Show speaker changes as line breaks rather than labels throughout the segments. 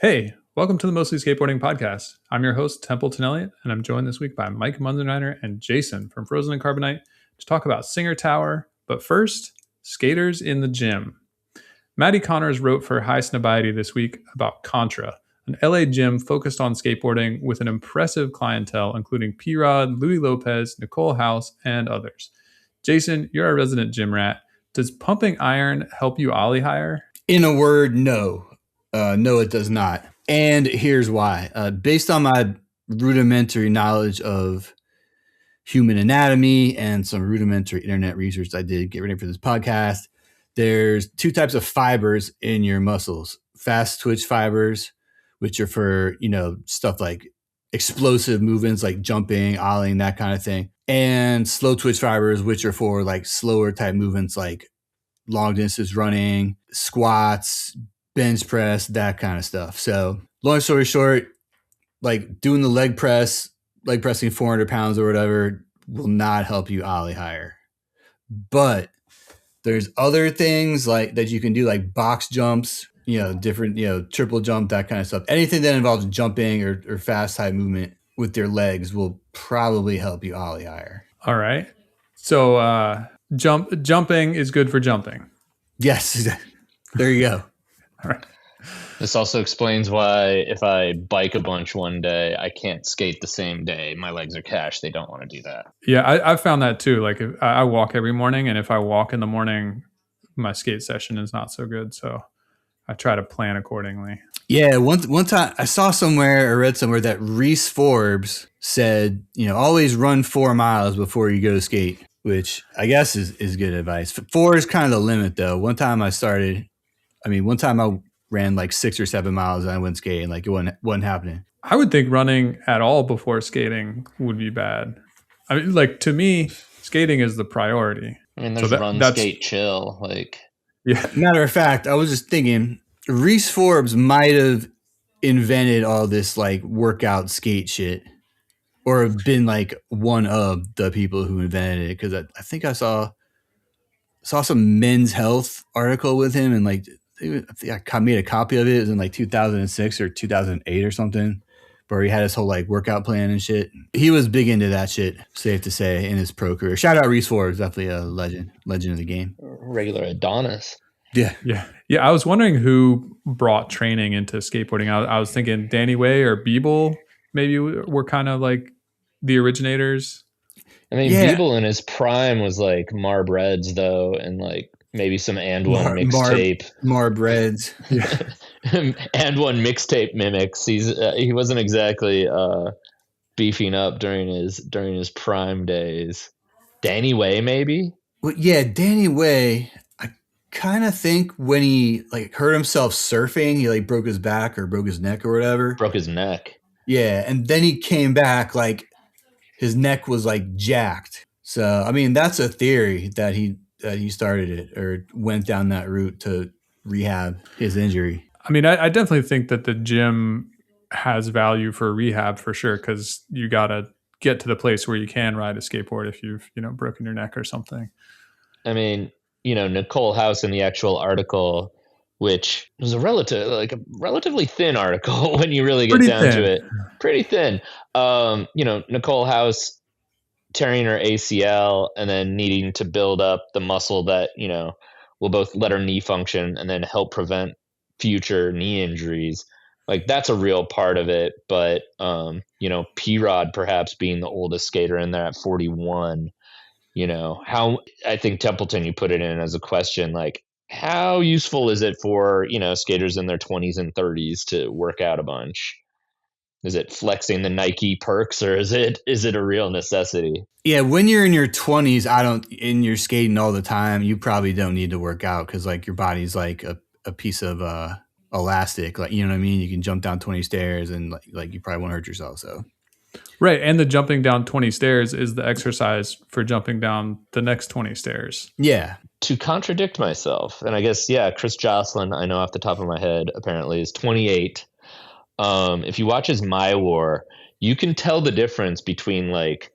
Hey, welcome to the Mostly Skateboarding Podcast. I'm your host, Templeton Elliott, and I'm joined this week by Mike Munzenreiner and Jason from Frozen and Carbonite to talk about Singer Tower. But first, skaters in the gym. Maddie Connors wrote for High Snobiety this week about Contra, an LA gym focused on skateboarding with an impressive clientele, including P-Rod, Louis Lopez, Nicole House, and others. Jason, you're a resident gym rat. Does pumping iron help you ollie higher?
In a word, no. No, it does not. And here's why. Based on my rudimentary knowledge of human anatomy and some rudimentary internet research I did get ready for this podcast, there's two types of fibers in your muscles. Fast twitch fibers, which are for, stuff like explosive movements like jumping, ollieing, that kind of thing. And slow twitch fibers, which are for like slower type movements like long distance running, squats, bench press, that kind of stuff. So long story short, like doing the leg pressing 400 pounds or whatever will not help you ollie higher. But there's other things like that you can do, like box jumps, different, triple jump, that kind of stuff. Anything that involves jumping or fast type movement with your legs will probably help you ollie higher.
All right. So jumping is good for jumping.
Yes. There you go.
All right.
This also explains why if I bike a bunch one day, I can't skate the same day. My legs are cashed. They don't want to do that.
Yeah, I've found that too. Like I walk every morning, and if I walk in the morning, my skate session is not so good. So I try to plan accordingly.
Yeah, one time I saw somewhere or read somewhere that Reese Forbes said, always run 4 miles before you go skate, which I guess is good advice. 4 is kind of the limit, though. One time I ran like 6 or 7 miles and I went skating. Like it wasn't happening.
I would think running at all before skating would be bad. I mean, like to me, skating is the priority.
I mean, there's skate, chill. Like,
yeah.
Matter of fact, I was just thinking, Reese Forbes might have invented all this like workout skate shit, or have been like one of the people who invented it. Because I think I saw some Men's Health article with him, and like I think I made a copy of it. It was in like 2006 or 2008 or something, where he had his whole like workout plan and shit. He was big into that shit, safe to say, in his pro career. Shout out Reese Forbes, definitely a legend of the game.
Regular Adonis.
Yeah. I was wondering who brought training into skateboarding. I was thinking Danny Way or Beeble maybe were kind of like the originators.
I mean, Beeble in his prime was like Marb Reds, though, and like maybe some And One mixtape.
Marb Reds.
Yeah.
And One mixtape mimics. He wasn't exactly beefing up during his prime days. Danny Way, maybe?
Well, yeah, Danny Way. I kind of think when he like hurt himself surfing, he like broke his back or broke his neck or whatever.
Broke his neck.
Yeah, and then he came back like his neck was like jacked. So I mean, that's a theory that he started it or went down that route to rehab his injury. I
mean, I definitely think that the gym has value for rehab for sure, because you got to get to the place where you can ride a skateboard if you've, broken your neck or something.
I mean, Nicole House in the actual article, which was a relatively thin article when you really get down to it. Pretty thin. Nicole House tearing her ACL and then needing to build up the muscle that, will both let her knee function and then help prevent future knee injuries. Like that's a real part of it. But, P-Rod perhaps being the oldest skater in there at 41, how I think Templeton, you put it in as a question, like how useful is it for, skaters in their 20s and 30s to work out a bunch? Is it flexing the Nike perks, or is it a real necessity?
Yeah, when you're in your 20s, and you're skating all the time, you probably don't need to work out because like your body's like a piece of elastic, like, you know what I mean? You can jump down 20 stairs and like you probably won't hurt yourself. So
right, and the jumping down 20 stairs is the exercise for jumping down the next 20 stairs.
Yeah.
To contradict myself, and I guess Chris Jocelyn, I know off the top of my head, apparently is 28. If you watch his My War, you can tell the difference between like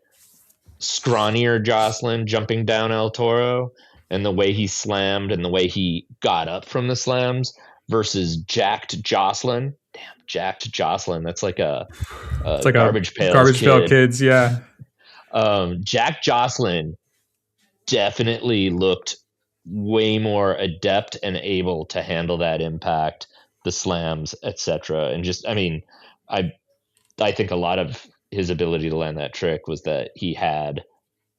scrawnier Jocelyn jumping down El Toro and the way he slammed and the way he got up from the slams versus jacked Jocelyn Jacked Jocelyn. That's like
It's like a
Garbage Pails
Garbage Pail
kid.
Kids, yeah.
Jack Jocelyn definitely looked way more adept and able to handle that impact, the slams, etc. And just, I mean, I I think a lot of his ability to land that trick was that he had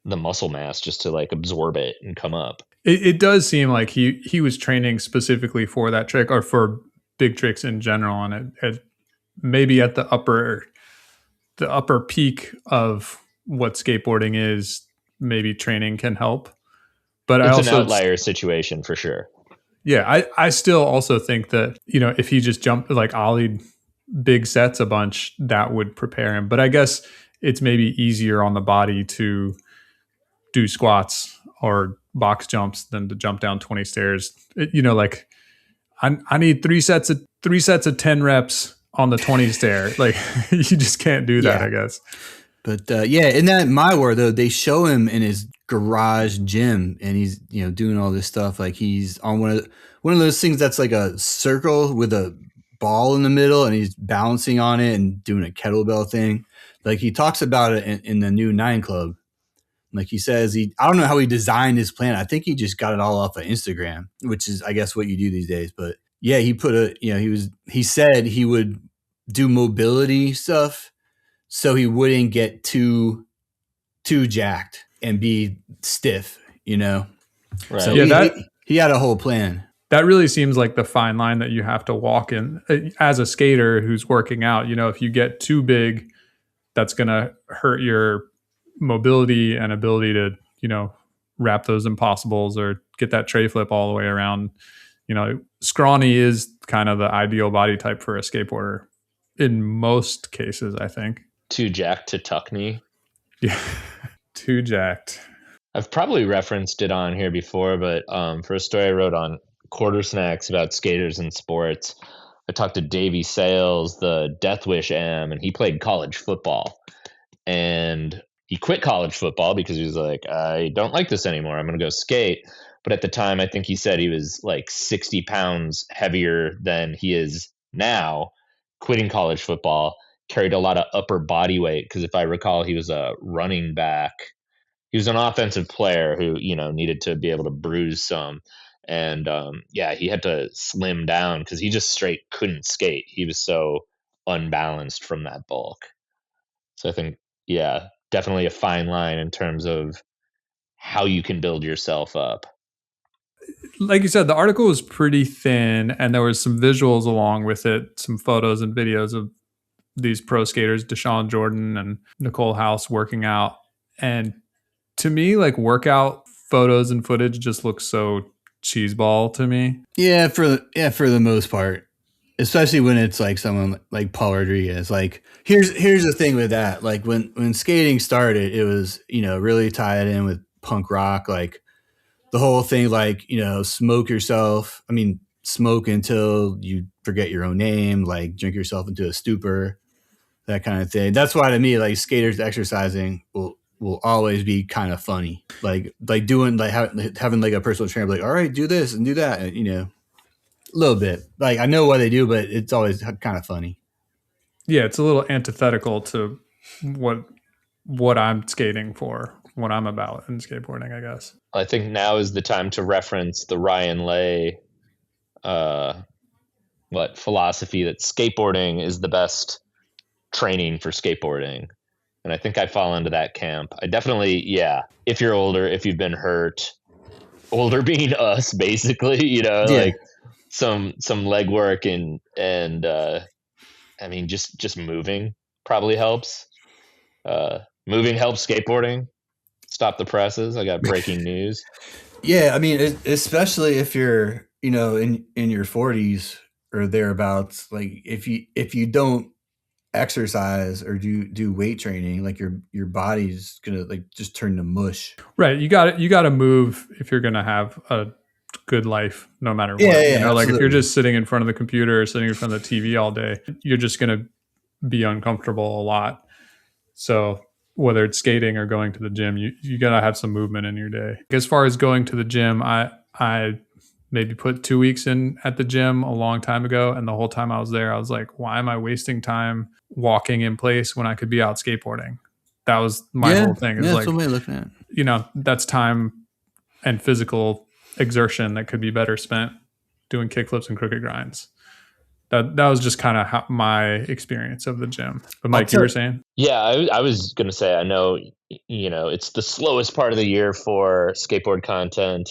the muscle mass just to like absorb it and come up.
It does seem like he was training specifically for that trick or for big tricks in general, and it maybe at the upper peak of what skateboarding is, maybe training can help. But I
It's an
also,
outlier situation for sure.
yeah, I still also think that, if he just jumped like ollied big sets a bunch, that would prepare him. But I guess it's maybe easier on the body to do squats or box jumps than to jump down 20 stairs. Like I need three sets of 10 reps on the 20 stair. Like you just can't do that,
Yeah.
I guess.
But in that My War though, they show him in his garage gym, and he's doing all this stuff. Like he's on one of those things that's like a circle with a ball in the middle, and he's balancing on it and doing a kettlebell thing. Like he talks about it in the new 9 Club. Like he says, I don't know how he designed his plan. I think he just got it all off of Instagram, which is, I guess, what you do these days. But yeah, he put he said he would do mobility stuff so he wouldn't get too jacked and be stiff,
Right.
So
Yeah,
he had a whole plan.
that really seems like the fine line that you have to walk in as a skater who's working out. If you get too big, that's going to hurt your mobility and ability to, wrap those impossibles or get that tray flip all the way around. Scrawny is kind of the ideal body type for a skateboarder in most cases, I think.
Too jacked to tuck me.
Yeah. Too jacked.
I've probably referenced it on here before, but for a story I wrote on Quarter Snacks about skaters and sports, I talked to Davey Sales, the Death Wish AM, and he played college football. And he quit college football because he was like, I don't like this anymore. I'm going to go skate. But at the time, I think he said he was like 60 pounds heavier than he is now, quitting college football, carried a lot of upper body weight. Because if I recall, he was a running back. He was an offensive player who, needed to be able to bruise some. And he had to slim down because he just straight couldn't skate. He was so unbalanced from that bulk. So I think, definitely a fine line in terms of how you can build yourself up.
Like you said, the article was pretty thin, and there was some visuals along with it, some photos and videos of these pro skaters, Deshaun Jordan and Nicole House, working out. And to me, like workout photos and footage just looks so cheeseball to me.
Yeah, for the most part, especially when it's like someone like Paul Rodriguez. Like here's the thing with that. Like when skating started, it was really tied in with punk rock. Like the whole thing, like smoke yourself. I mean, smoke until you forget your own name. Like drink yourself into a stupor, that kind of thing. That's why to me, like skaters exercising will always be kind of funny. Like doing like having like a personal trainer, like, all right, do this and do that, and a little bit. Like I know what they do, but it's always kind of funny.
Yeah, it's a little antithetical to what I'm skating for, what I'm about in skateboarding, I guess.
I think now is the time to reference the Ryan Lay philosophy that skateboarding is the best training for skateboarding. And I think I fall into that camp. I definitely, if you're older, if you've been hurt, older being us, basically, like some leg work and I mean, just moving probably helps. Moving helps skateboarding. Stop the presses. I got breaking news.
Yeah, I mean, especially if you're, in your 40s or thereabouts. Like if you don't exercise or do weight training, like your body's gonna like just turn to mush.
Right. You got to move if you're gonna have a good life, no matter what.
Yeah,
like if you're just sitting in front of the computer or sitting in front of the TV all day, you're just gonna be uncomfortable a lot. So whether it's skating or going to the gym, you got to have some movement in your day. As far as going to the gym, I maybe put 2 weeks in at the gym a long time ago. And the whole time I was there, I was like, why am I wasting time walking in place when I could be out skateboarding? That was my whole thing. Is
that's
like,
what we're looking at.
you know, that's time and physical exertion that could be better spent doing kickflips and crooked grinds. That was just kind of my experience of the gym. But Mike, you were saying?
Yeah, I was going to say, I know, it's the slowest part of the year for skateboard content.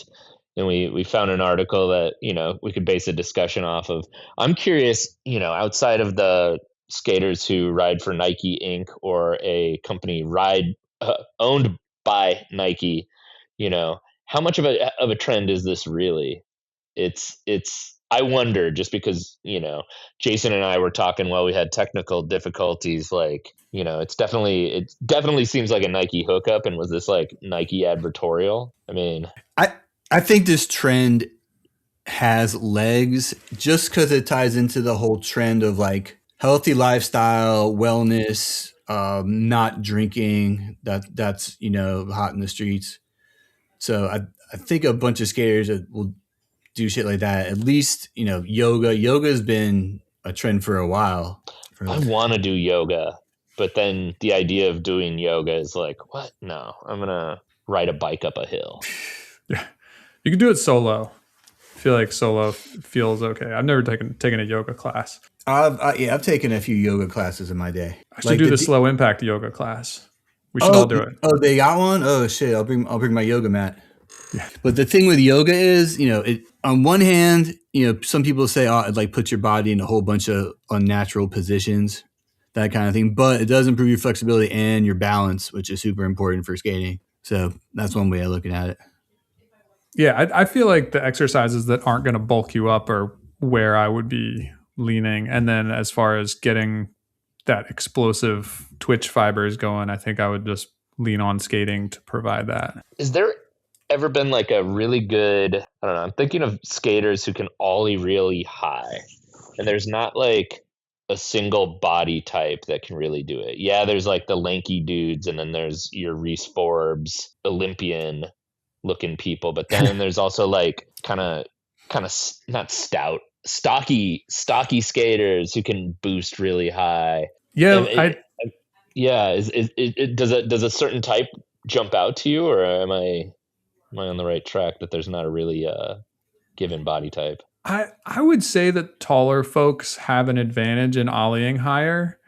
And we found an article that, we could base a discussion off of. I'm curious, outside of the skaters who ride for Nike Inc. or a company owned by Nike, how much of a trend is this really? I wonder, just because, Jason and I were talking while we had technical difficulties, like, it definitely seems like a Nike hookup. And was this like Nike advertorial? I mean,
I think this trend has legs just because it ties into the whole trend of like healthy lifestyle, wellness, not drinking. That's hot in the streets. So I think a bunch of skaters that will do shit like that. At least yoga. Yoga has been a trend for a while.
I want to do yoga, but then the idea of doing yoga is like, what? No, I'm gonna ride a bike up a hill.
Yeah, you can do it solo. I feel like solo feels okay. I've never taken a yoga class.
I've taken a few yoga classes in my day.
I should do the slow impact yoga class. We should all do it.
Oh, they got one? Oh shit! I'll bring my yoga mat. Yeah. But the thing with yoga is, on one hand, some people say, oh, it like puts your body in a whole bunch of unnatural positions, that kind of thing. But it does improve your flexibility and your balance, which is super important for skating. So that's one way of looking at it.
Yeah, I feel like the exercises that aren't going to bulk you up are where I would be leaning. And then as far as getting that explosive twitch fibers going, I think I would just lean on skating to provide that.
Is there ever been like a really good, I don't know, I'm thinking of skaters who can ollie really high, and there's not like a single body type that can really do it. Yeah, there's like the lanky dudes, and then there's your Reese Forbes Olympian looking people, but then there's also like kind of not stout, stocky skaters who can boost really high.
Yeah,
does a certain type jump out to you, or am I on the right track that there's not a really given body type?
I would say that taller folks have an advantage in ollieing higher.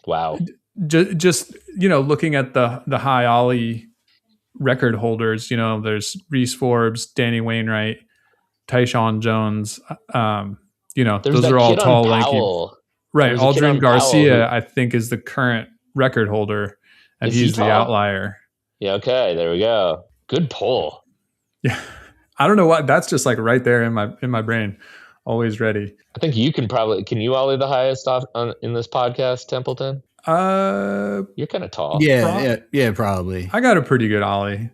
Wow.
Just looking at the high ollie record holders, there's Reese Forbes, Danny Wainwright, Tyshawn Jones. Those are all tall, lanky. Right. Aldrin Garcia, I think, is the current record holder, and he's the outlier.
Yeah. Okay. There we go. Good pull.
Yeah. I don't know what, that's just like right there in my brain, always ready.
I think you can you ollie the highest in this podcast, Templeton? You're kind of tall.
Yeah, probably.
I got a pretty good ollie.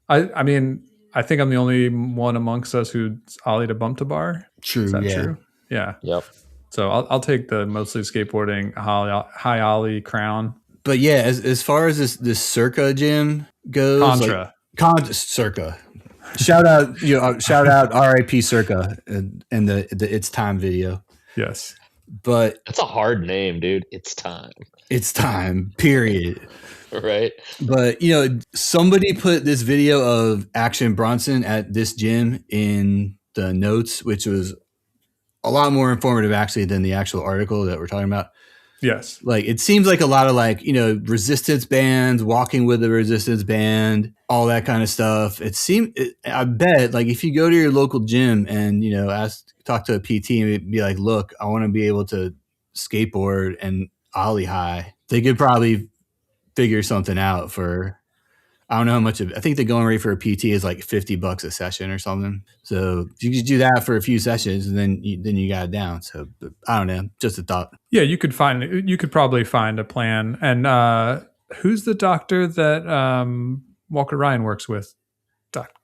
I mean, I think I'm the only one amongst us who's ollied a bump to bar.
True.
Is that true? Yeah.
Yep.
So I'll take the mostly skateboarding high ollie crown.
But yeah, as far as this Circa gym goes, Circa. Shout out RIP Circa and the It's Time video.
Yes.
But
that's a hard name, dude. It's time. Period.
Right. But somebody put this video of Action Bronson at this gym in the notes, which was a lot more informative actually than the actual article that we're talking about.
Yes.
Like it seems like a lot of resistance bands, walking with a resistance band, all that kind of stuff. I bet like if you go to your local gym and, talk to a PT and be like, look, I want to be able to skateboard and ollie high. They could probably figure something out for, I don't know how much I think the going rate for a PT is like $50 a session or something. So you could do that for a few sessions and then you got it down. So I don't know, just a thought.
Yeah, you could probably find a plan. And who's the doctor that Walker Ryan works with?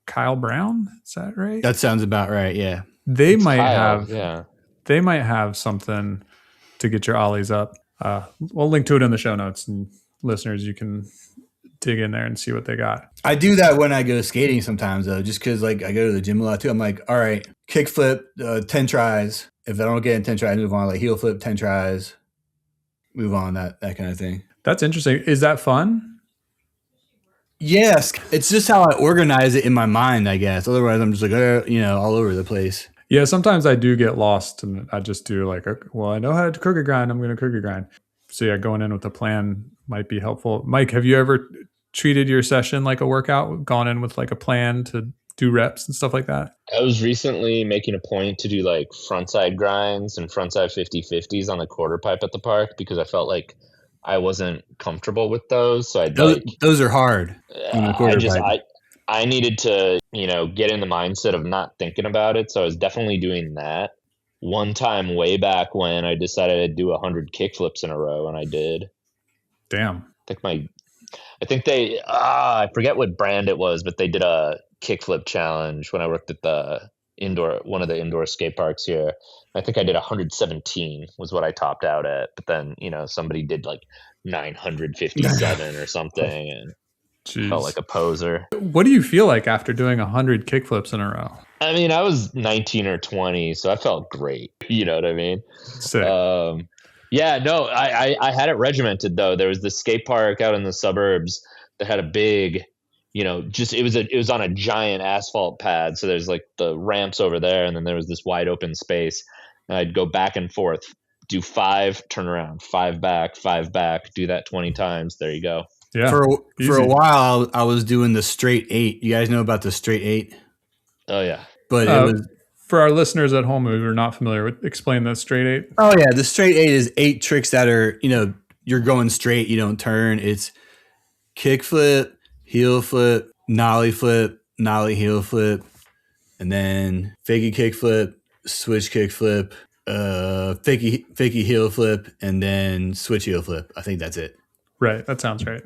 Kyle Brown? Is that right?
That sounds about right. Yeah.
They might have something to get your ollies up. We'll link to it in the show notes, and listeners, you can dig in there and see what they got.
I do that when I go skating sometimes, though, just because like I go to the gym a lot too. I'm like, all right, kick flip, 10 tries. If I don't get in 10 tries, move on. Like heel flip, 10 tries, move on, that kind of thing.
That's interesting. Is that fun?
Yes. It's just how I organize it in my mind, I guess. Otherwise, I'm just like, all over the place.
Yeah, sometimes I do get lost and I just do like, I know how to crooked grind. I'm going to crooked grind. So yeah, going in with a plan might be helpful. Mike, have you ever treated your session like a workout, gone in with like a plan to do reps and stuff like that?
I was recently making a point to do like frontside grinds and frontside 50-50s on the quarter pipe at the park because I felt like I wasn't comfortable with those. So
those are hard on the quarter pipe.
I needed to, get in the mindset of not thinking about it. So I was definitely doing that. One time way back when I decided to do 100 kickflips in a row, and I did.
Damn.
I forget what brand it was, but they did a kickflip challenge when I worked at one of the indoor skate parks here. I think I did 117 was what I topped out at. But then, somebody did like 957 or something, and felt like a poser.
What do you feel like after doing 100 kickflips in a row?
I mean, I was 19 or 20, so I felt great. You know what I mean?
Sick.
Yeah, no, I had it regimented though. There was this skate park out in the suburbs that had a big, it was on a giant asphalt pad. So there's like the ramps over there, and then there was this wide open space. And I'd go back and forth, do 5, turn around, 5 back, do that 20 times. There you go.
Yeah.
For a while, I was doing the straight 8. You guys know about the straight 8?
Oh yeah.
But it was
for our listeners at home who are not familiar with, explain the straight 8.
Oh yeah, the straight 8 is 8 tricks that are, you're going straight, you don't turn. It's kick flip, heel flip, nollie heel flip, and then fakie kick flip, switch kick flip, fakie heel flip, and then switch heel flip. I think that's it.
Right, that sounds right.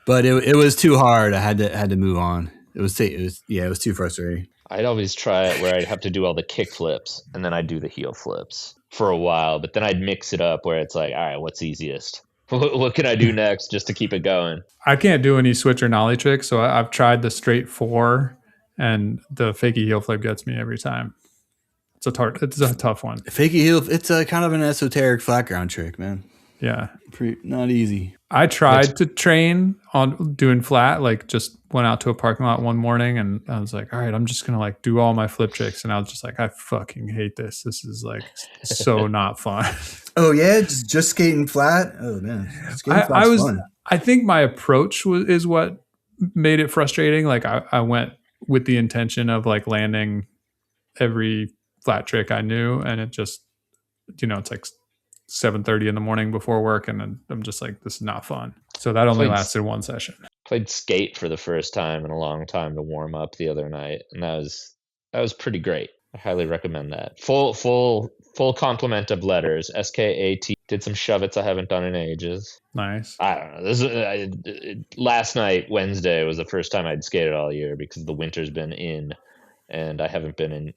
But it was too hard. I had to move on. It was too frustrating.
I'd always try it where I'd have to do all the kick flips and then I'd do the heel flips for a while, but then I'd mix it up where it's like, all right, what's easiest? What can I do next just to keep it going?
I can't do any switch or nollie tricks, so I've tried the straight 4, and the fakie heel flip gets me every time. It's a tough one.
Fakie heel, it's a kind of an esoteric flat ground trick, man.
Yeah.
Not easy.
I tried to train on doing flat, like just went out to a parking lot one morning and I was like, all right, I'm just going to like do all my flip tricks. And I was just like, I fucking hate this. This is like so not fun.
Oh yeah. Just skating flat. Oh man. Skating flat's fun.
I think my approach is what made it frustrating. Like I went with the intention of like landing every flat trick I knew. And it just, it's like 7:30 in the morning before work, and then I'm just like, this is not fun. So that only lasted one session.
Played skate for the first time in a long time to warm up the other night, and that was pretty great. I highly recommend that. Full complement of letters. SKAT. Did some shove-its I haven't done in ages.
Nice.
I don't know. Last night, Wednesday, was the first time I'd skated all year because the winter's been in, and I haven't been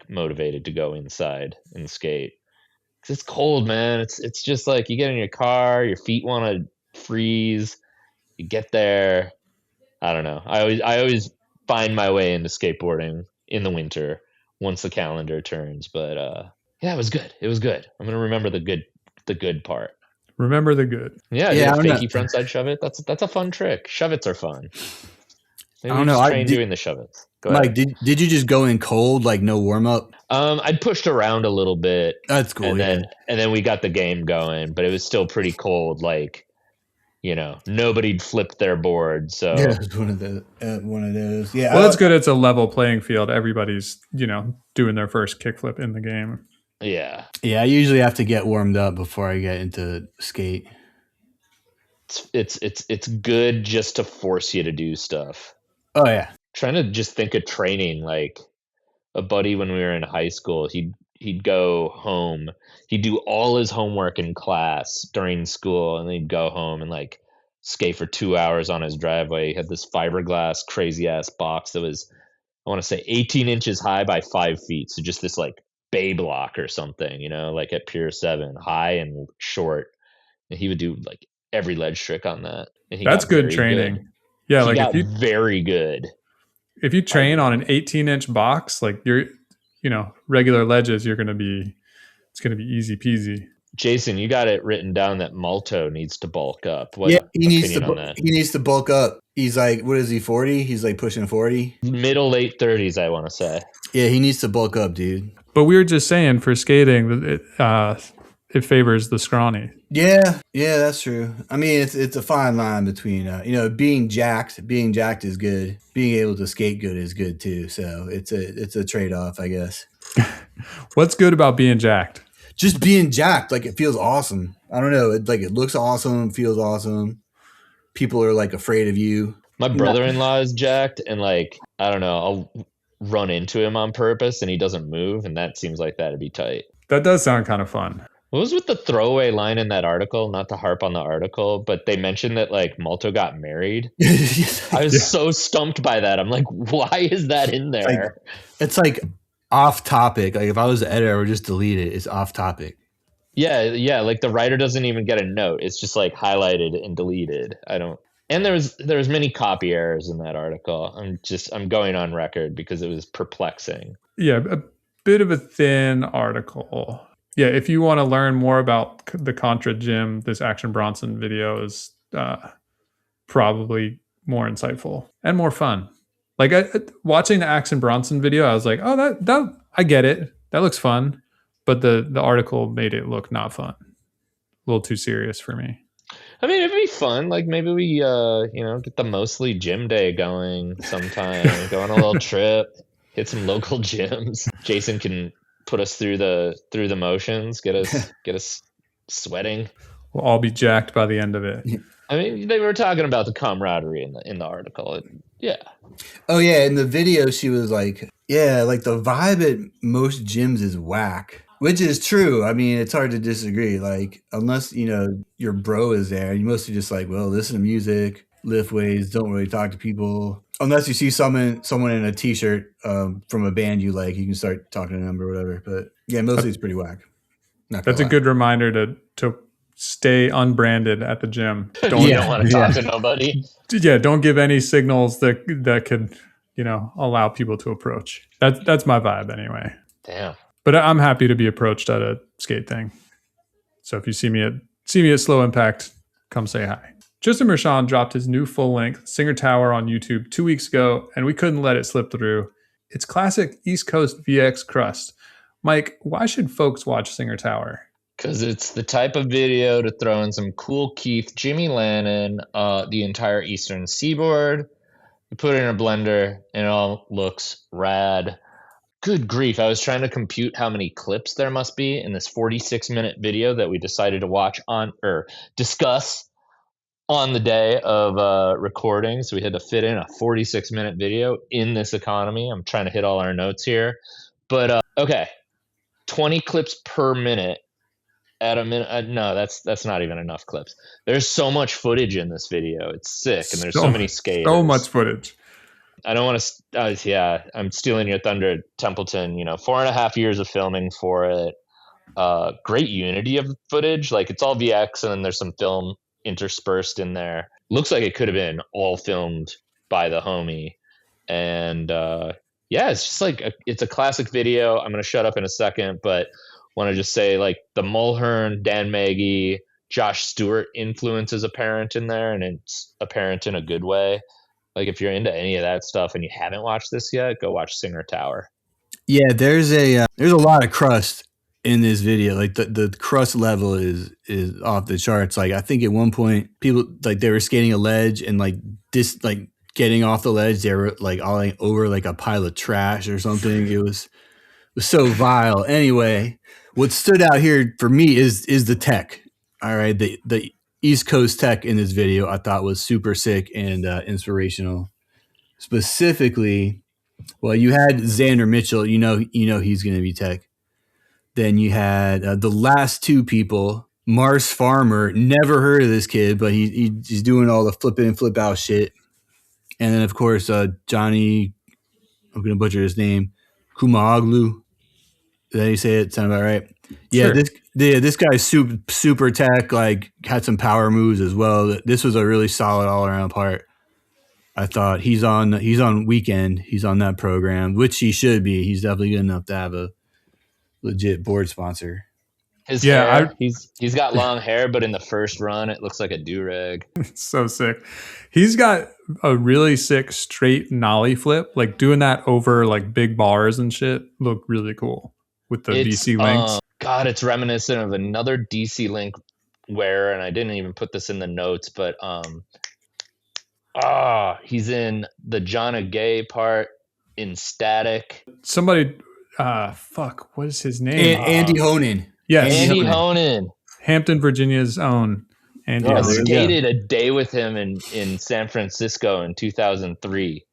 motivated to go inside and skate. It's cold, man. It's just like you get in your car, your feet want to freeze. You get there. I don't know. I always find my way into skateboarding in the winter once the calendar turns. But yeah, it was good. It was good. I'm gonna remember the good part.
Remember the good.
Yeah. Fakey frontside shove it. That's a fun trick. Shove-its are fun. Maybe I don't know. I doing the shove-its.
Mike, did you just go in cold, like no warm up?
I'd pushed around a little bit.
That's cool.
And then we got the game going, but it was still pretty cold. Like, nobody'd flipped their board. So
yeah, it was one of those. Yeah.
Well, that's good. It's a level playing field. Everybody's doing their first kickflip in the game.
Yeah.
Yeah. I usually have to get warmed up before I get into skate.
It's good just to force you to do stuff.
Oh yeah.
Trying to just think of training, like a buddy when we were in high school, he'd go home, he'd do all his homework in class during school, and then he'd go home and like skate for 2 hours on his driveway. He had this fiberglass crazy ass box that was, I want to say 18 inches high by 5 feet. So just this like bay block or something, like at Pier 7, high and short. And he would do like every ledge trick on that, and he
That's
got
good
very
training.
good.
Yeah,
He
like
got very good.
if you train on an 18-inch box, like regular ledges, it's going to be easy peasy.
Jason, you got it written down that Malto needs to bulk up. What
Yeah, he needs
opinion
to
on that?
he needs to bulk up. He's like, what is he, 40? He's like pushing 40.
Middle late 30s, I want to say.
Yeah, he needs to bulk up, dude.
But we were just saying for skating, it favors the scrawny.
Yeah, that's true. I mean, it's a fine line between being jacked. Being jacked is good. Being able to skate good is good too. So it's a trade off, I guess.
What's good about being jacked?
Just being jacked, like it feels awesome. I don't know, it looks awesome, feels awesome. People are like afraid of you.
My brother-in-law is jacked, and like I don't know, I'll run into him on purpose, and he doesn't move, and that seems like that'd be tight.
That does sound kind of fun.
What was with the throwaway line in that article? Not to harp on the article, but they mentioned that like Malto got married. I was so stumped by that. I'm like, why is that in there?
It's like off topic. Like if I was the editor, I would just delete it. It's off topic.
Yeah. Like the writer doesn't even get a note. It's just like highlighted and deleted. And there was many copy errors in that article. I'm going on record because it was perplexing.
Yeah, a bit of a thin article. Yeah, if you want to learn more about the Contra Gym, this Action Bronson video is probably more insightful and more fun. Like watching the Action Bronson video, I was like, oh, that I get it. That looks fun. But the article made it look not fun. A little too serious for me.
I mean, it'd be fun. Like maybe we, get the Mostly Gym Day going sometime. Go on a little trip, hit some local gyms. Jason can put us through the motions, get us sweating.
We'll all be jacked by the end of it.
I mean, they were talking about the camaraderie in the article. Yeah.
Oh yeah, in the video she was like, yeah, like the vibe at most gyms is whack. Which is true. I mean, it's hard to disagree. Like, unless, your bro is there, you mostly just like, well, listen to music, lift weights, don't really talk to people. Unless you see someone in a t-shirt from a band you like, you can start talking to them or whatever. But yeah, mostly it's pretty whack.
That's a good reminder to stay unbranded at the gym.
You don't want to talk to nobody.
Yeah, don't give any signals that could, allow people to approach. That's my vibe anyway.
Damn.
But I'm happy to be approached at a skate thing. So if you see me at Slow Impact, come say hi. Tristan Mershon dropped his new full-length Singer Tower on YouTube 2 weeks ago, and we couldn't let it slip through. It's classic East Coast VX crust. Mike, why should folks watch Singer Tower?
Because it's the type of video to throw in some cool Keith, Jimmy Lannon, the entire Eastern Seaboard. You put it in a blender, and it all looks rad. Good grief. I was trying to compute how many clips there must be in this 46-minute video that we decided to watch discuss on the day of recording. So we had to fit in a 46-minute video in this economy. I'm trying to hit all our notes here. But, okay, 20 clips per minute at a minute. No, that's not even enough clips. There's so much footage in this video. It's sick, and there's so many skaters.
So much footage.
I don't want to. I'm stealing your thunder, Templeton. 4.5 years of filming for it. Great unity of footage. Like it's all VX, and then there's some film interspersed in there. Looks like it could have been all filmed by the homie. And it's just like it's a classic video. I'm gonna shut up in a second, but want to just say like the Mulhern, Dan Maggie, Josh Stewart influence is apparent in there, and it's apparent in a good way. Like if you're into any of that stuff and you haven't watched this yet, go watch Singer Tower.
Yeah, there's a lot of crust in this video. Like the crust level is off the charts. Like I think at one point people like they were skating a ledge and like this like getting off the ledge they were like all over like a pile of trash or something. It was so vile. Anyway, what stood out here for me is the tech. All right, the East Coast tech in this video I thought was super sick and inspirational. Specifically, well, you had Xander Mitchell. You know he's going to be tech. Then you had the last two people. Mars Farmer, never heard of this kid, but he's doing all the flip in and flip out shit. And then of course Johnny, I'm going to butcher his name, Kumaglu. Did you say it? Sound about right? Yeah,
Sure.
this guy's super tech, like had some power moves as well. This was a really solid all around part. I thought he's on Weekend. He's on that program, which he should be. He's definitely good enough to have a legit board sponsor.
His hair, he's got long hair, but in the first run, it looks like a do-rag.
So sick. He's got a really sick straight nollie flip, like doing that over like big bars and shit. Look really cool with the DC links.
God, it's reminiscent of another DC link wearer, and I didn't even put this in the notes, but he's in the Jonna Gay part in Static.
Somebody, what is his name?
Andy Honan.
Yes,
Andy Honan.
Hampton, Virginia's own Andy.
I skated a day with him in San Francisco in 2003.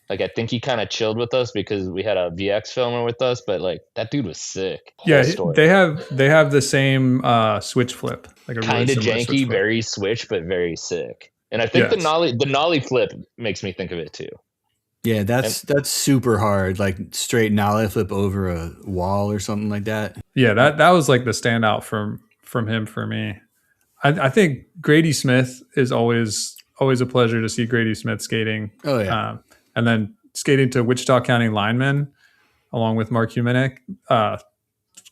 Like, I think he kind of chilled with us because we had a VX filmer with us, but like that dude was sick.
They have the same switch flip, like a
kind of
really
janky, very switch, but very sick. And I think the nollie flip makes me think of it too.
Yeah, that's super hard, like straight nollie flip over a wall or something like that.
Yeah, that was like the standout from him for me. I think Grady Smith is always a pleasure to see Grady Smith skating.
Oh yeah,
and then skating to Wichita County linemen along with Mark Humanek.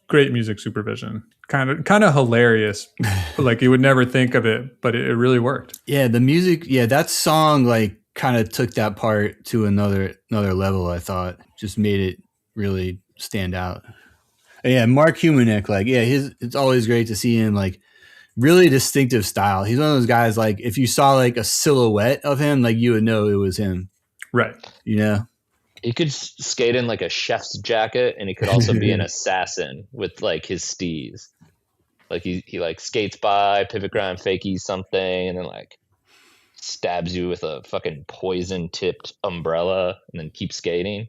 Great music supervision. Kind of hilarious. Like you would never think of it, but it really worked.
Yeah, the music. Yeah, that song like kind of took that part to another level. I thought just made it really stand out. Yeah, Mark Humanek, like it's always great to see him like really distinctive style. He's one of those guys like if you saw like a silhouette of him, like you would know it was him.
Right.
You know?
He could skate in like a chef's jacket, and he could also be an assassin with like his steez. Like he like skates by, pivot grind fakie something, and then like stabs you with a fucking poison tipped umbrella and then keeps skating.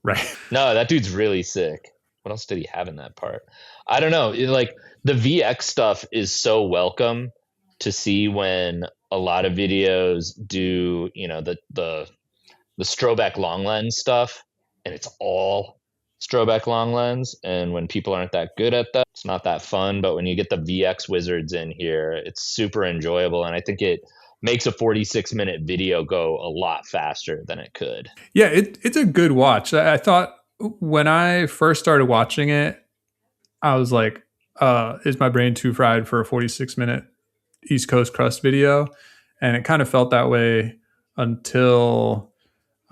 Right.
No, that dude's really sick. What else did he have in that part? I don't know. Like the VX stuff is so welcome to see when a lot of videos do, you know, the Stroback long lens stuff, and it's all Stroback long lens. And when people aren't that good at that, it's not that fun. But when you get the VX wizards in here, it's super enjoyable. And I think it makes a 46-minute video go a lot faster than it could.
Yeah, it's a good watch. I thought when I first started watching it, I was like, is my brain too fried for a 46-minute East Coast crust video? And it kind of felt that way until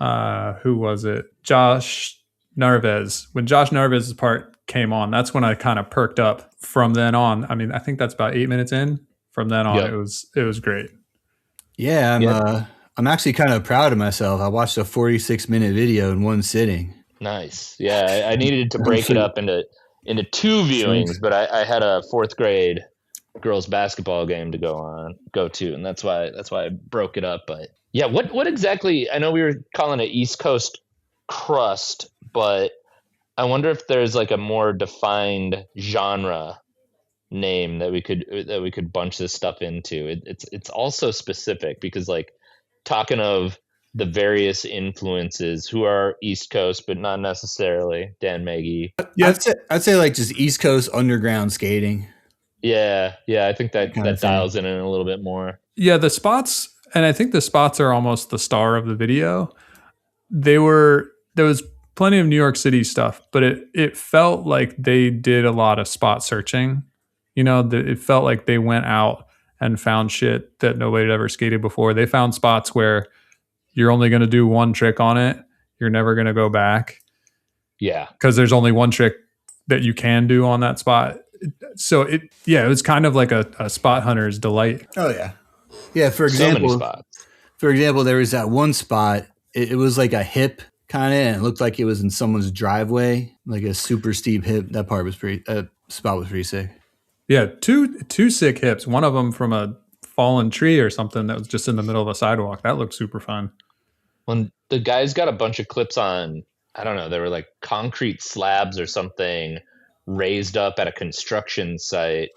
who was it? Josh Narvez. When Josh Narvez's part came on, that's when I kind of perked up. From then on, I mean, I think that's about 8 minutes in. From then on, it was great.
Yeah, I'm actually kind of proud of myself. I watched a 46-minute video in one sitting.
Nice. Yeah, I needed to break it up into two viewings, but I had a fourth grade girls basketball game to go to, and that's why I broke it up. But yeah, what exactly? I know we were calling it East Coast crust, but I wonder if there's like a more defined genre name that we could bunch this stuff into. It's also specific because like talking of the various influences who are East Coast, but not necessarily Dan Maggie.
Yeah, I'd say like just East Coast underground skating.
Yeah, I think that dials in a little bit more.
Yeah, the spots, and I think the spots are almost the star of the video. There was plenty of New York City stuff, but it felt like they did a lot of spot searching. You know, it felt like they went out and found shit that nobody had ever skated before. They found spots where you're only going to do one trick on it. You're never going to go back.
Yeah.
Because there's only one trick that you can do on that spot. So it was kind of like a spot hunter's delight.
Oh yeah. Yeah. For example,
so many spots.
There was that one spot. It was like a hip kind of, and it looked like it was in someone's driveway, like a super steep hip. That spot was pretty sick.
Yeah. Two sick hips. One of them from a fallen tree or something that was just in the middle of a sidewalk. That looked super fun.
When the guys got a bunch of clips on, I don't know, they were like concrete slabs or something raised up at a construction site,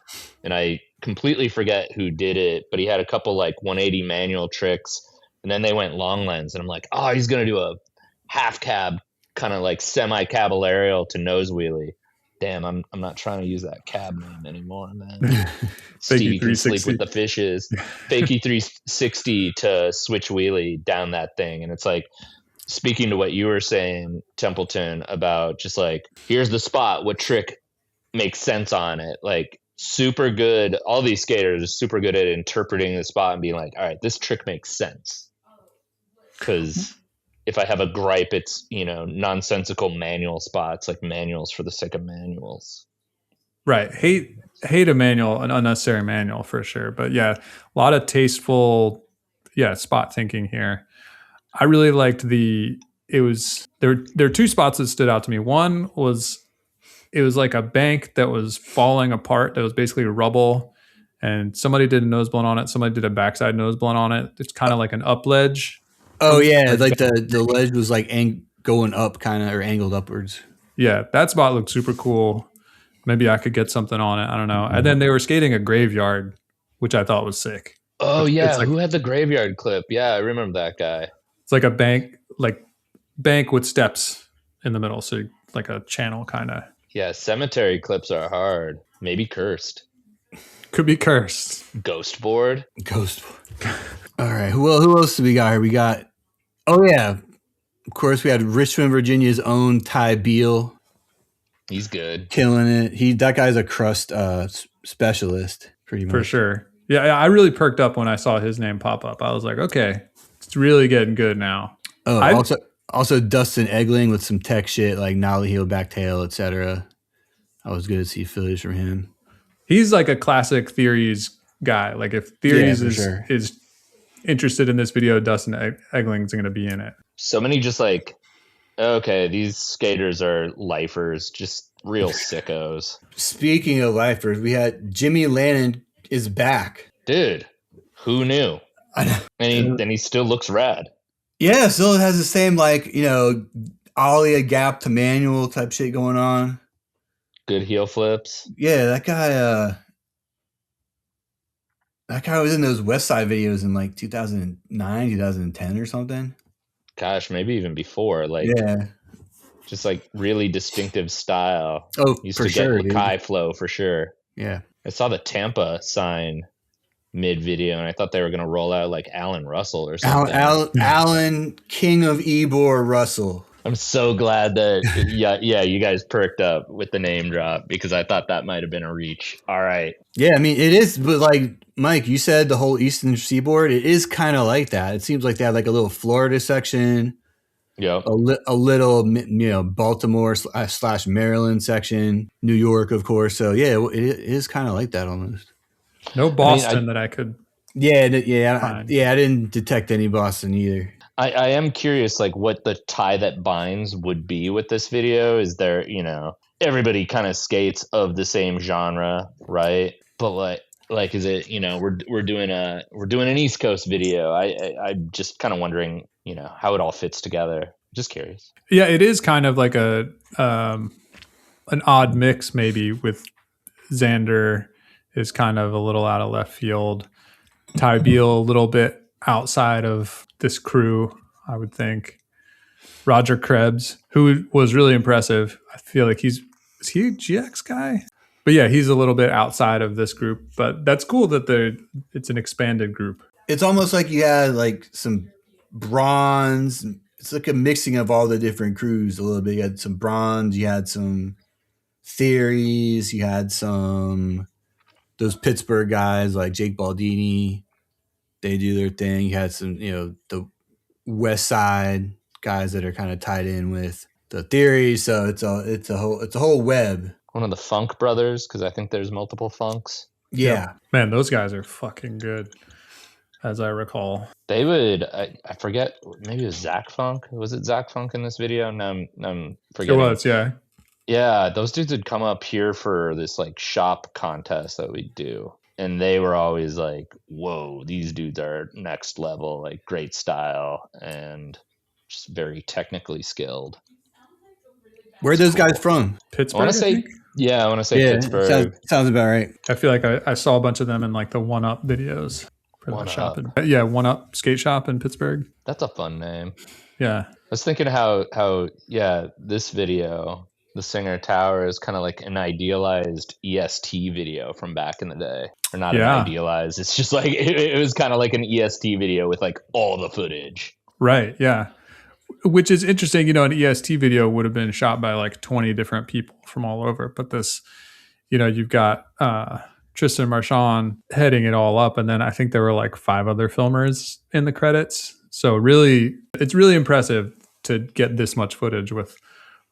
and I completely forget who did it, but he had a couple like 180 manual tricks, and then they went long lens, and I'm like, oh, he's gonna do a half cab kind of like semi cab aerial to nose wheelie. Damn, I'm not trying to use that cab name anymore, man.
Fakey
Stevie can sleep
360.
with the fishes. Fakey 360 to switch wheelie down that thing. And it's like, speaking to what you were saying, Templeton, about just like, here's the spot, what trick makes sense on it. Like, super good. All these skaters are super good at interpreting the spot and being like, all right, this trick makes sense. Because if I have a gripe, it's, nonsensical manual spots, like manuals for the sake of manuals.
Right. Hate a manual, an unnecessary manual for sure. But yeah, a lot of tasteful, spot thinking here. I really liked there were two spots that stood out to me. One was, it was like a bank that was falling apart, that was basically rubble, and somebody did a nose blunt on it. Somebody did a backside nose blunt on it. It's kind of like an up ledge.
Oh yeah, like the ledge was like going up kind of, or angled upwards.
Yeah, that spot looked super cool. Maybe I could get something on it. I don't know. And then they were skating a graveyard, which I thought was sick.
Oh yeah,
like,
who had the graveyard clip? Yeah, I remember that guy.
It's like a bank with steps in the middle, so like a channel kind of.
Yeah, cemetery clips are hard. Maybe cursed.
Could be cursed.
Ghost board.
All right. Who else do we got here? We got. Oh yeah, of course we had Richmond, Virginia's own Ty Beal.
He's good.
Killing it. That guy's a crust specialist, pretty much.
For sure. Yeah, I really perked up when I saw his name pop up. I was like, okay, it's really getting good now.
Oh, also Dustin Egling with some tech shit like nollie heel, back tail, etc. I was good to see footage from him.
He's like a classic Theories guy. Like if Theories is interested in this video, Dustin Egling's going to be in it.
So many just like, okay, these skaters are lifers, just real sickos.
Speaking of lifers, we had Jimmy Lannon is back.
Dude, who knew?
I know.
And he still looks rad.
Yeah, still has the same ollie a gap to manual type shit going on.
Good heel flips.
Yeah, that guy was in those West Side videos in like 2009, 2010 or something.
Gosh, maybe even before. Like,
yeah,
just like really distinctive style.
Oh,
used
for
to
sure,
get Lakai flow for sure.
Yeah,
I saw the Tampa sign mid video, and I thought they were gonna roll out like Alan Russell or something.
Alan King of Ebor Russell.
I'm so glad that you guys perked up with the name drop, because I thought that might have been a reach. All right.
Yeah, I mean it is, but like Mike, you said the whole Eastern Seaboard, it is kind of like that. It seems like they have like a little Florida section,
yeah,
a little Baltimore / Maryland section, New York, of course. So yeah, it is kind of like that almost.
No Boston that I could.
Yeah. I didn't detect any Boston either.
I am curious, like, what the tie that binds would be with this video. Is there, everybody kind of skates of the same genre, right? But like, is it, we're doing an East Coast video. I'm just kind of wondering, how it all fits together. Just curious.
Yeah, it is kind of like an odd mix, maybe, with Xander is kind of a little out of left field. Ty Beal a little bit outside of this crew, I would think. Roger Krebs, who was really impressive. I feel like is he a GX guy? But yeah, he's a little bit outside of this group. But that's cool that it's an expanded group.
It's almost like you had like some bronze. It's like a mixing of all the different crews a little bit. You had some bronze, you had some Theories, you had some those Pittsburgh guys like Jake Baldini. They do their thing. You had some, the West Side guys that are kind of tied in with the Theory. So it's a whole web.
One of the Funk brothers, because I think there's multiple Funks.
Yeah,
man, those guys are fucking good, as I recall.
They would, I forget, maybe it was Zach Funk. Was it Zach Funk in this video? No, I'm forgetting.
It was, yeah.
Yeah, those dudes would come up here for this like shop contest that we do. And they were always like, whoa, these dudes are next level, like great style and just very technically skilled.
Where are those guys from?
Pittsburgh,
I want to say Pittsburgh.
Sounds about right.
I feel like I saw a bunch of them in like the One Up videos for that shop. One Up skate shop in Pittsburgh.
That's a fun name.
Yeah.
I was thinking how this video, the Singer Tower is kind of like an idealized EST video from back in the day. Or not an idealized. It's just like it was kind of like an EST video with like all the footage.
Right. Yeah. Which is interesting. An EST video would have been shot by like 20 different people from all over. But this, you've got Tristan Marchand heading it all up. And then I think there were like 5 other filmers in the credits. So really, it's really impressive to get this much footage with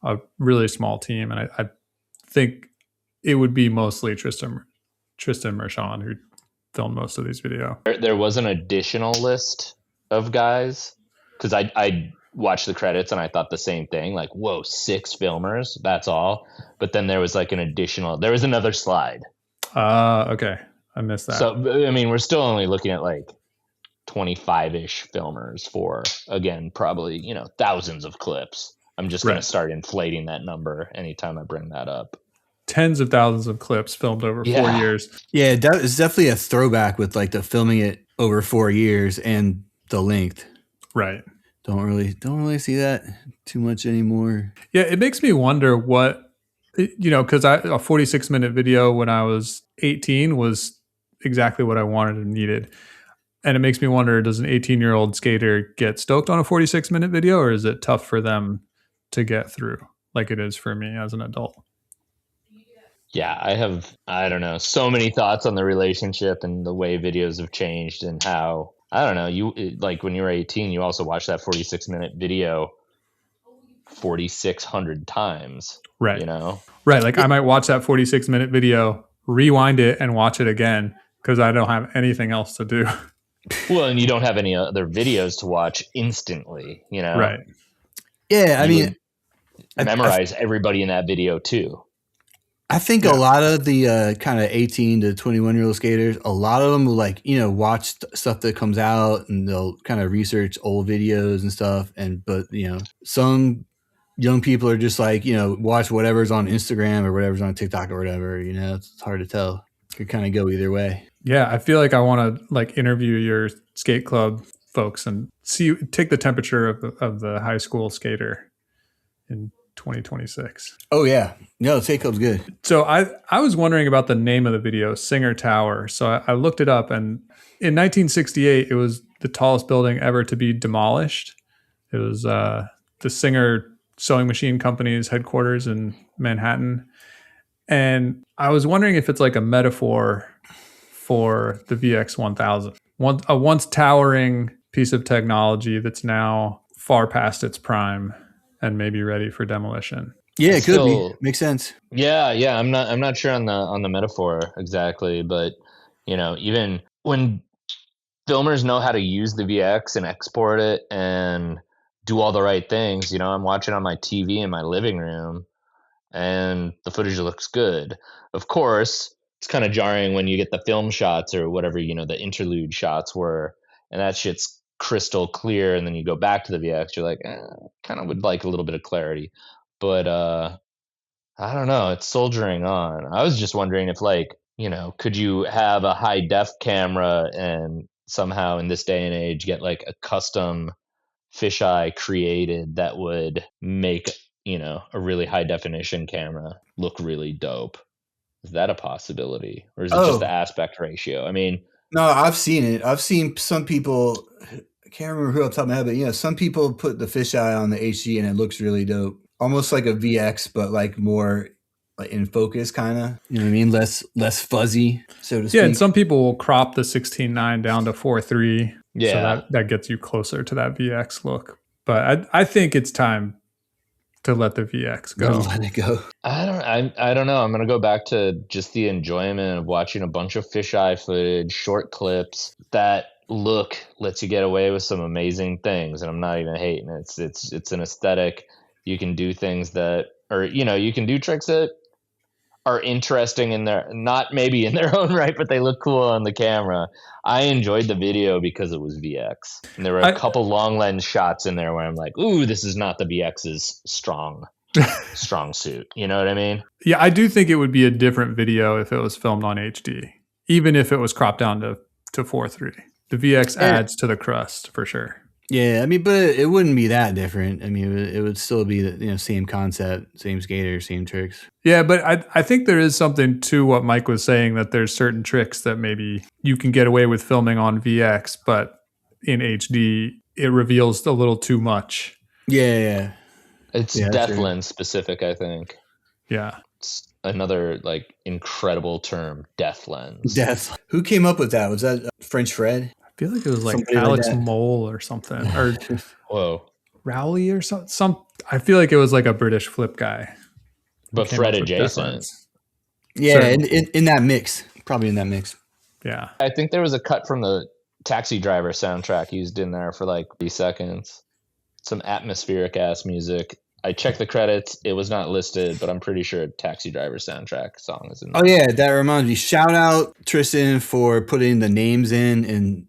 a really small team. And I think it would be mostly Tristan Marchand who filmed most of these videos.
There was an additional list of guys because I watched the credits and I thought the same thing, like, whoa, 6 filmers, that's all. But then there was like there was another slide.
Okay. I missed that.
So, I mean, we're still only looking at like 25-ish filmers for, again, probably, thousands of clips. I'm just going to start inflating that number anytime I bring that up.
Tens of thousands of clips filmed over 4 years.
Yeah, it's definitely a throwback with like the filming it over 4 years and the length.
Right.
Don't really see that too much anymore.
Yeah, it makes me wonder what, because a 46-minute video when I was 18 was exactly what I wanted and needed. And it makes me wonder, does an 18-year-old skater get stoked on a 46-minute video, or is it tough for them to get through like it is for me as an adult?
Yeah, I don't know, so many thoughts on the relationship and the way videos have changed and how, I don't know, like when you were 18, you also watched that 46-minute video 4,600 times.
Right. Right. Like I might watch that 46-minute video, rewind it, and watch it again because I don't have anything else to do.
Well, and you don't have any other videos to watch instantly,
Right.
Yeah, I mean,
memorize everybody in that video too.
I think a lot of the kind of 18 to 21-year-old skaters, a lot of them will like, watch stuff that comes out and they'll kind of research old videos and stuff. But some young people are just like, watch whatever's on Instagram or whatever's on TikTok or whatever, it's hard to tell. It could kind of go either way.
Yeah. I feel like I want to like interview your skate club folks and take the temperature of the high school skater in 2026.
Oh yeah. No, skate club's good.
So I was wondering about the name of the video, Singer Tower. So I looked it up, and in 1968, it was the tallest building ever to be demolished. It was the Singer Sewing Machine Company's headquarters in Manhattan. And I was wondering if it's like a metaphor for the VX1000, a once towering piece of technology that's now far past its prime and maybe ready for demolition.
Yeah, it could be. Makes sense.
Yeah. I'm not sure on the metaphor exactly, but even when filmers know how to use the VX and export it and do all the right things, I'm watching on my TV in my living room and the footage looks good. Of course, it's kind of jarring when you get the film shots or whatever, the interlude shots were, and that shit's crystal clear, and then you go back to the VX, you're like, kind of would like a little bit of clarity. But I don't know, it's soldiering on. I was just wondering if could you have a high def camera and somehow in this day and age get like a custom fisheye created that would make a really high definition camera look really dope. Is that a possibility, or is it just the aspect ratio? I mean,
no, I've seen it. I've seen some people, I can't remember who off the top of my head, but some people put the fisheye on the HD and it looks really dope. Almost like a VX, but like more like in focus, kind of. You know what I mean? Less fuzzy, so to speak.
Yeah, and some people will crop the 16:9 down to 4:3.
Yeah,
so that gets you closer to that VX look. But I think it's time to let the VX go.
Let it go.
I don't know. I'm gonna go back to just the enjoyment of watching a bunch of fisheye footage, short clips. That look lets you get away with some amazing things, and I'm not even hating it. It's an aesthetic. You can do things that, or you can do tricks that are interesting in their, not maybe in their own right, but they look cool on the camera. I enjoyed the video because it was VX. And there were a couple long lens shots in there where I'm like, ooh, this is not the VX's strong suit. You know what I mean?
Yeah, I do think it would be a different video if it was filmed on HD, even if it was cropped down to 4:3. The VX adds to the crust for sure.
Yeah, I mean, but it wouldn't be that different. I mean, it would still be the same concept, same skaters, same tricks.
Yeah, but I think there is something to what Mike was saying, that there's certain tricks that maybe you can get away with filming on VX, but in HD it reveals a little too much.
Yeah.
It's Deathland specific, I think.
Yeah.
It's another like incredible term, Deathlands.
Death. Who came up with that? Was that French Fred?
I feel like it was like somebody Alex like Mole or something, or
whoa,
Rowley or some. I feel like it was like a British flip guy,
but Fred adjacent.
Yeah, in that mix, probably in that mix.
Yeah,
I think there was a cut from the Taxi Driver soundtrack used in there for like 3 seconds. Some atmospheric ass music. I checked the credits. It was not listed, but I'm pretty sure Taxi Driver soundtrack song is in there.
Oh yeah, that reminds me. Shout out Tristan for putting the names in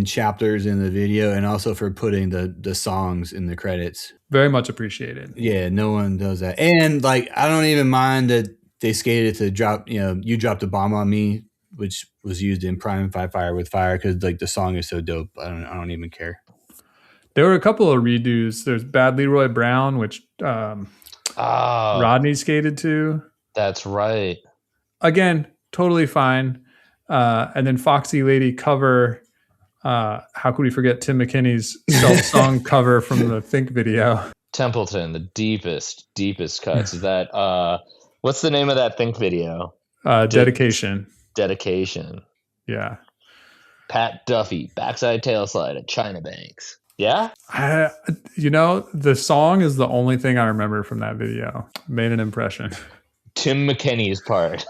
chapters in the video, and also for putting the songs in the credits.
Very much appreciated.
Yeah, no one does that. And like, I don't even mind that they skated to drop, You Dropped a Bomb on Me, which was used in Prime Fight Fire with Fire, because like the song is so dope. I don't even care.
There were a couple of redos. There's Bad Leroy Brown, which Rodney skated to.
That's right.
Again, totally fine. And then Foxy Lady cover. How could we forget Tim McKinney's self-song cover from the Think video?
Templeton, the deepest cuts. Is that what's the name of that Think video?
Dedication.
Dedication.
Yeah.
Pat Duffy, backside tail slide at China Banks. Yeah?
The song is the only thing I remember from that video. Made an impression.
Tim McKinney's part.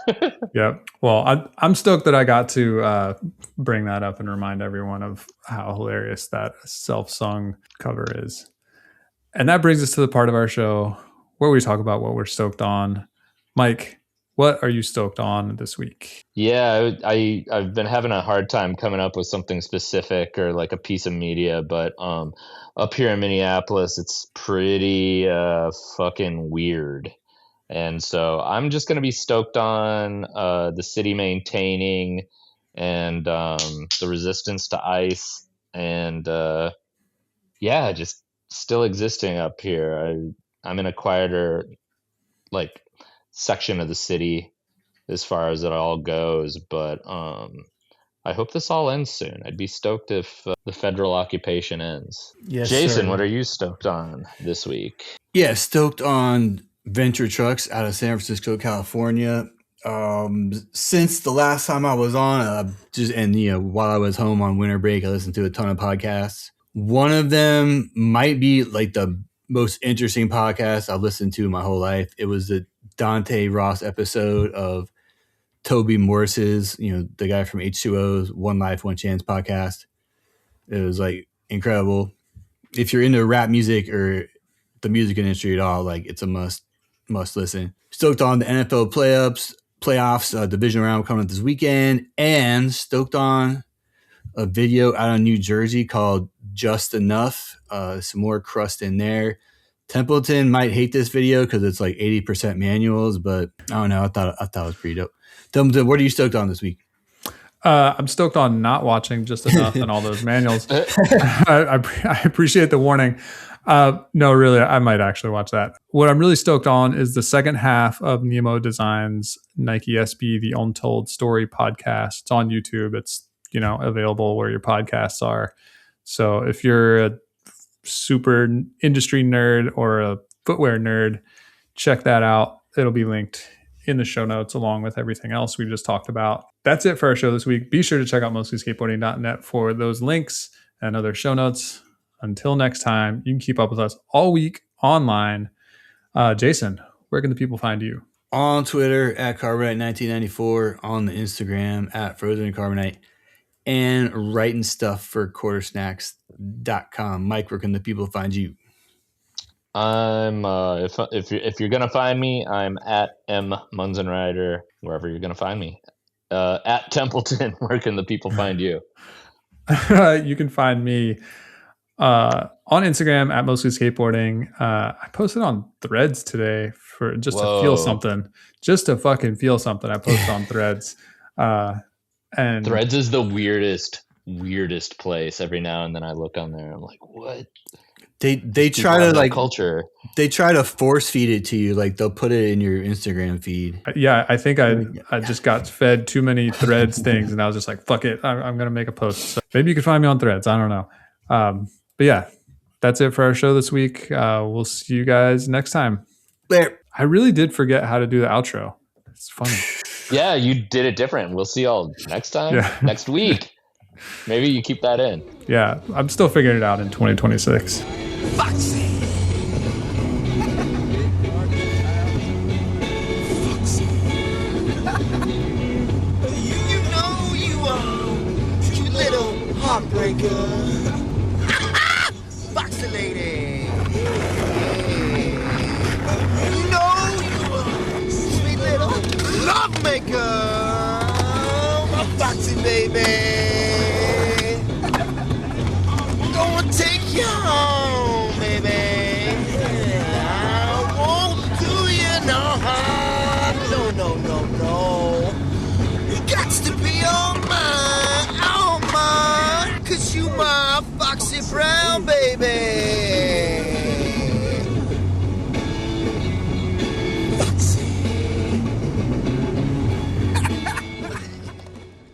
Yep. Well, I'm stoked that I got to bring that up and remind everyone of how hilarious that self-sung cover is. And that brings us to the part of our show where we talk about what we're stoked on. Mike, what are you stoked on this week?
Yeah, I've been having a hard time coming up with something specific or like a piece of media, but up here in Minneapolis, it's pretty fucking weird. And so I'm just going to be stoked on the city maintaining and the resistance to ICE and just still existing up here. I'm in a quieter like section of the city as far as it all goes, but I hope this all ends soon. I'd be stoked if the federal occupation ends.
Yes,
Jason,
sir.
What are you stoked on this week?
Yeah, stoked on Venture Trucks out of San Francisco, California. Since the last time I was on, while I was home on winter break, I listened to a ton of podcasts. One of them might be like the most interesting podcast I've listened to my whole life. It was the Dante Ross episode of Toby Morris's, the guy from H2O's One Life, One Chance podcast. It was like incredible. If you're into rap music or the music industry at all, like it's a must listen. Stoked on the NFL playoffs, division round coming up this weekend, and stoked on a video out of New Jersey called Just Enough. Some more crust in there. Templeton might hate this video because it's like 80% manuals, but I don't know. I thought it was pretty dope. Templeton, what are you stoked on this week?
I'm stoked on not watching Just Enough and all those manuals. I appreciate the warning. No, really, I might actually watch that. What I'm really stoked on is the second half of Nemo Design's Nike SB, The Untold Story podcast. It's on YouTube. It's, available where your podcasts are. So if you're a super industry nerd or a footwear nerd, check that out. It'll be linked in the show notes along with everything else we just talked about. That's it for our show this week. Be sure to check out mostlyskateboarding.net for those links and other show notes. Until next time, you can keep up with us all week online. Jason, where can the people find you?
On Twitter at Carbonite1994, on the Instagram at Frozen Carbonite, and writing stuff for quartersnacks.com. Mike, where can the people find you?
I'm if you're gonna find me, I'm at M Munzenrider, wherever you're gonna find me. At Templeton, where can the people find you?
You can find me on Instagram at Mostly Skateboarding. I posted on Threads today for just to feel something. Just to fucking feel something. I posted on Threads. And
Threads is the weirdest weirdest place. Every now and then I look on there, I'm like, what?
They try to like
culture.
They try to force feed it to you. Like they'll put it in your Instagram feed.
Yeah, I think I just got fed too many Threads things, and I was just like, fuck it, I'm gonna make a post. So maybe you can find me on Threads. I don't know. But yeah, that's it for our show this week. We'll see you guys next time.
There.
I really did forget how to do the outro. It's funny.
Yeah, you did it different. We'll see y'all next time.
Yeah.
Next week. Maybe you keep that in.
Yeah, I'm still figuring it out in 2026.
Foxy. You know you are cute little heartbreaker. Foxy lady. You know you are sweet little love maker. My foxy baby. Gonna take you home, baby. I won't do you no harm. No. You got to be all mine, 'cause you my foxy brown baby.